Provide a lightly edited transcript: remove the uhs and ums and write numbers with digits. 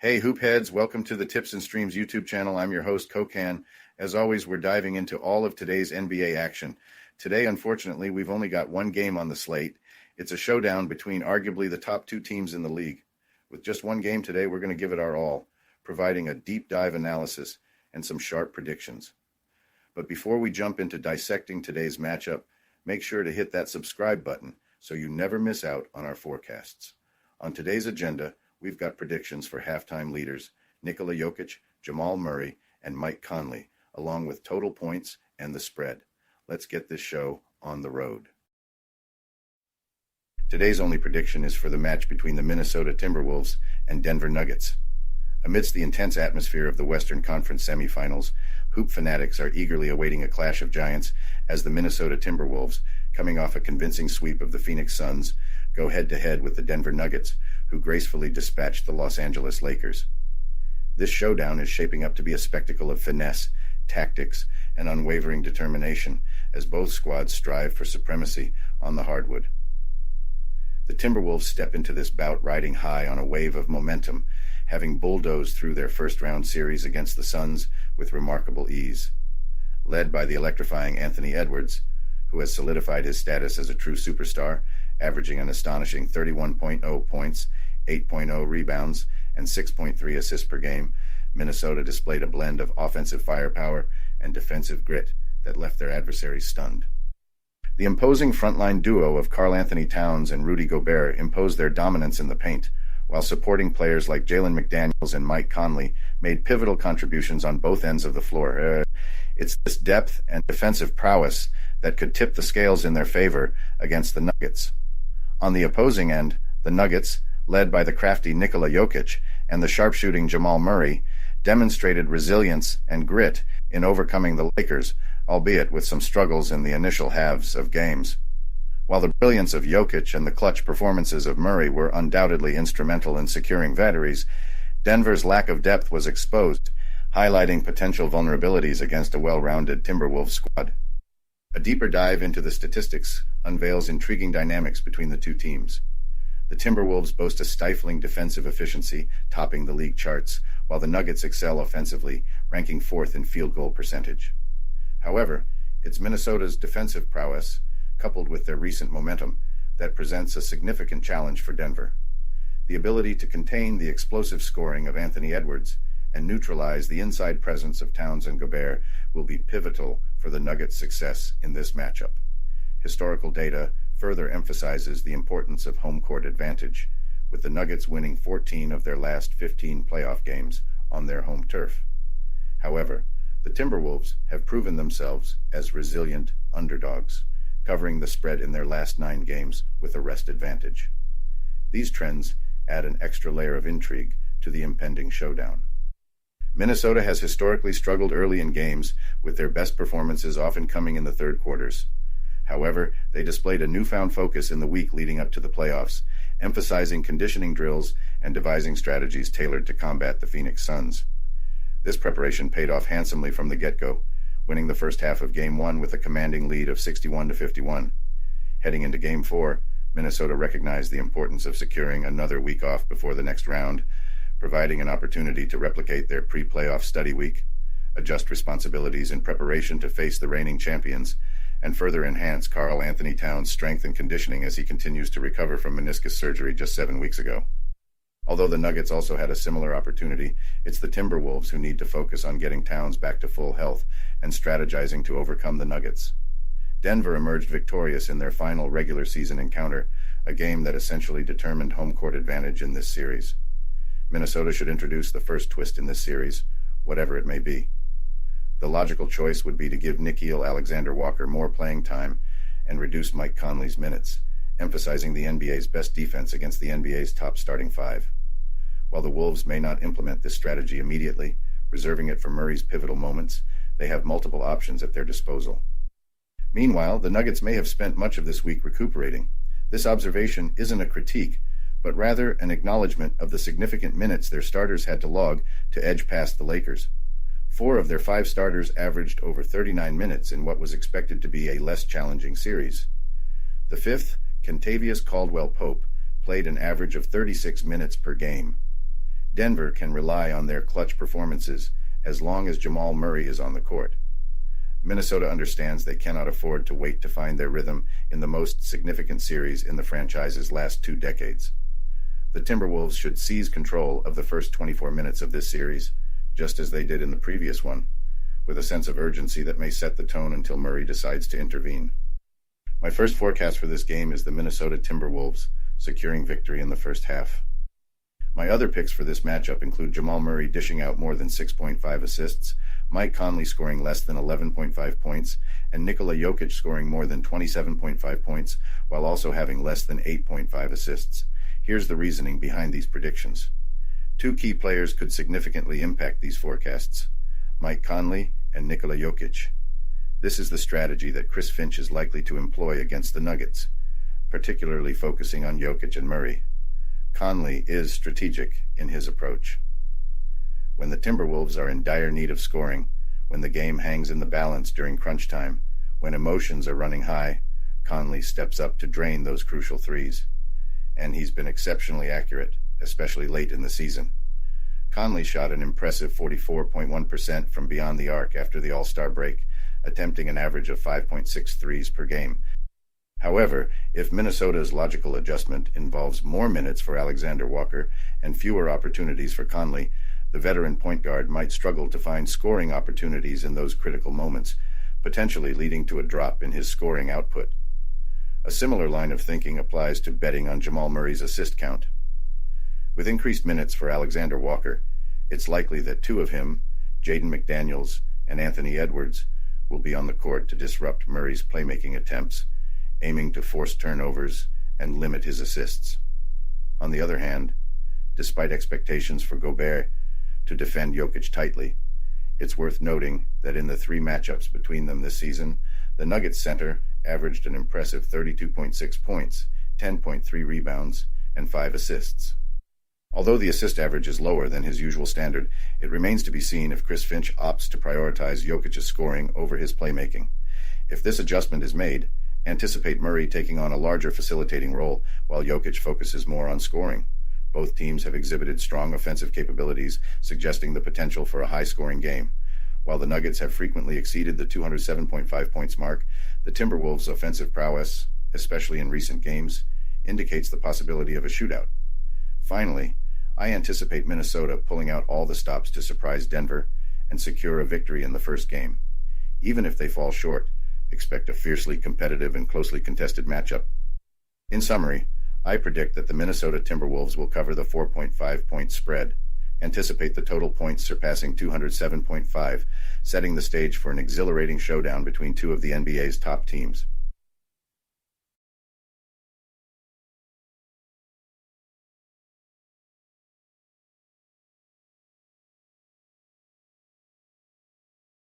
Hey, Hoopheads, welcome to the Tips and Streams YouTube channel. I'm your host, Kokan. As always, we're diving into all of today's NBA action. Today, unfortunately, we've only got one game on the slate. It's a showdown between arguably the top two teams in the league. With just one game today, we're going to give it our all, providing a deep dive analysis and some sharp predictions. But before we jump into dissecting today's matchup, make sure to hit that subscribe button so you never miss out on our forecasts. On today's agenda, we've got predictions for halftime leaders Nikola Jokic, Jamal Murray, and Mike Conley, along with total points and the spread. Let's get this show on the road. Today's only prediction is for the match between the Minnesota Timberwolves and Denver Nuggets. Amidst the intense atmosphere of the Western Conference semifinals, hoop fanatics are eagerly awaiting a clash of giants as the Minnesota Timberwolves, coming off a convincing sweep of the Phoenix Suns, go head-to-head with the Denver Nuggets, who gracefully dispatched the Los Angeles Lakers. This showdown is shaping up to be a spectacle of finesse, tactics, and unwavering determination as both squads strive for supremacy on the hardwood. The Timberwolves step into this bout riding high on a wave of momentum, having bulldozed through their first-round series against the Suns with remarkable ease. Led by the electrifying Anthony Edwards, who has solidified his status as a true superstar, averaging an astonishing 31.0 points, 8.0 rebounds, and 6.3 assists per game, Minnesota displayed a blend of offensive firepower and defensive grit that left their adversaries stunned. The imposing frontline duo of Karl-Anthony Towns and Rudy Gobert imposed their dominance in the paint, while supporting players like Jalen McDaniels and Mike Conley made pivotal contributions on both ends of the floor. It's this depth and defensive prowess that could tip the scales in their favor against the Nuggets. On the opposing end, the Nuggets, led by the crafty Nikola Jokic and the sharpshooting Jamal Murray, demonstrated resilience and grit in overcoming the Lakers, albeit with some struggles in the initial halves of games. While the brilliance of Jokic and the clutch performances of Murray were undoubtedly instrumental in securing victories, Denver's lack of depth was exposed, highlighting potential vulnerabilities against a well-rounded Timberwolves squad. A deeper dive into the statistics unveils intriguing dynamics between the two teams. The Timberwolves boast a stifling defensive efficiency, topping the league charts, while the Nuggets excel offensively, ranking fourth in field goal percentage. However, it's Minnesota's defensive prowess, coupled with their recent momentum, that presents a significant challenge for Denver. The ability to contain the explosive scoring of Anthony Edwards and neutralize the inside presence of Towns and Gobert will be pivotal for the Nuggets' success in this matchup. Historical data further emphasizes the importance of home court advantage, with the Nuggets winning 14 of their last 15 playoff games on their home turf. However, the Timberwolves have proven themselves as resilient underdogs, covering the spread in their last 9 games with a rest advantage. These trends add an extra layer of intrigue to the impending showdown. Minnesota has historically struggled early in games, with their best performances often coming in the third quarters. However, they displayed a newfound focus in the week leading up to the playoffs, emphasizing conditioning drills and devising strategies tailored to combat the Phoenix Suns. This preparation paid off handsomely from the get-go, winning the first half of Game 1 with a commanding lead of 61-51. Heading into Game 4, Minnesota recognized the importance of securing another week off before the next round, providing an opportunity to replicate their pre-playoff study week, adjust responsibilities in preparation to face the reigning champions, and further enhance Karl-Anthony Towns' strength and conditioning as he continues to recover from meniscus surgery just 7 weeks ago. Although the Nuggets also had a similar opportunity, it's the Timberwolves who need to focus on getting Towns back to full health and strategizing to overcome the Nuggets. Denver emerged victorious in their final regular season encounter, a game that essentially determined home court advantage in this series. Minnesota should introduce the first twist in this series, whatever it may be. The logical choice would be to give Nickeil Alexander-Walker more playing time and reduce Mike Conley's minutes, emphasizing the NBA's best defense against the NBA's top starting 5. While the Wolves may not implement this strategy immediately, reserving it for Murray's pivotal moments, they have multiple options at their disposal. Meanwhile, the Nuggets may have spent much of this week recuperating. This observation isn't a critique, but rather an acknowledgement of the significant minutes their starters had to log to edge past the Lakers. 4 of their 5 starters averaged over 39 minutes in what was expected to be a less challenging series. The 5th, Kentavious Caldwell-Pope, played an average of 36 minutes per game. Denver can rely on their clutch performances as long as Jamal Murray is on the court. Minnesota understands they cannot afford to wait to find their rhythm in the most significant series in the franchise's last 2 decades. The Timberwolves should seize control of the first 24 minutes of this series, just as they did in the previous one, with a sense of urgency that may set the tone until Murray decides to intervene. My first forecast for this game is the Minnesota Timberwolves securing victory in the first half. My other picks for this matchup include Jamal Murray dishing out more than 6.5 assists, Mike Conley scoring less than 11.5 points, and Nikola Jokic scoring more than 27.5 points while also having less than 8.5 assists. Here's the reasoning behind these predictions. 2 key players could significantly impact these forecasts: Mike Conley and Nikola Jokic. This is the strategy that Chris Finch is likely to employ against the Nuggets, particularly focusing on Jokic and Murray. Conley is strategic in his approach. When the Timberwolves are in dire need of scoring, when the game hangs in the balance during crunch time, when emotions are running high, Conley steps up to drain those crucial threes. And he's been exceptionally accurate, especially late in the season. Conley shot an impressive 44.1% from beyond the arc after the All-Star break, attempting an average of 5.6 threes per game. However, if Minnesota's logical adjustment involves more minutes for Alexander Walker and fewer opportunities for Conley, the veteran point guard might struggle to find scoring opportunities in those critical moments, potentially leading to a drop in his scoring output. A similar line of thinking applies to betting on Jamal Murray's assist count. With increased minutes for Alexander Walker, it's likely that 2 of him, Jaden McDaniels and Anthony Edwards, will be on the court to disrupt Murray's playmaking attempts, aiming to force turnovers and limit his assists. On the other hand, despite expectations for Gobert to defend Jokic tightly, it's worth noting that in the 3 matchups between them this season, the Nuggets center averaged an impressive 32.6 points, 10.3 rebounds, and 5 assists. Although the assist average is lower than his usual standard, it remains to be seen if Chris Finch opts to prioritize Jokic's scoring over his playmaking. If this adjustment is made, anticipate Murray taking on a larger facilitating role while Jokic focuses more on scoring. Both teams have exhibited strong offensive capabilities, suggesting the potential for a high-scoring game. While the Nuggets have frequently exceeded the 207.5 points mark, the Timberwolves' offensive prowess, especially in recent games, indicates the possibility of a shootout. Finally, I anticipate Minnesota pulling out all the stops to surprise Denver and secure a victory in the first game. Even if they fall short, expect a fiercely competitive and closely contested matchup. In summary, I predict that the Minnesota Timberwolves will cover the 4.5-point spread, anticipate the total points surpassing 207.5, setting the stage for an exhilarating showdown between 2 of the NBA's top teams.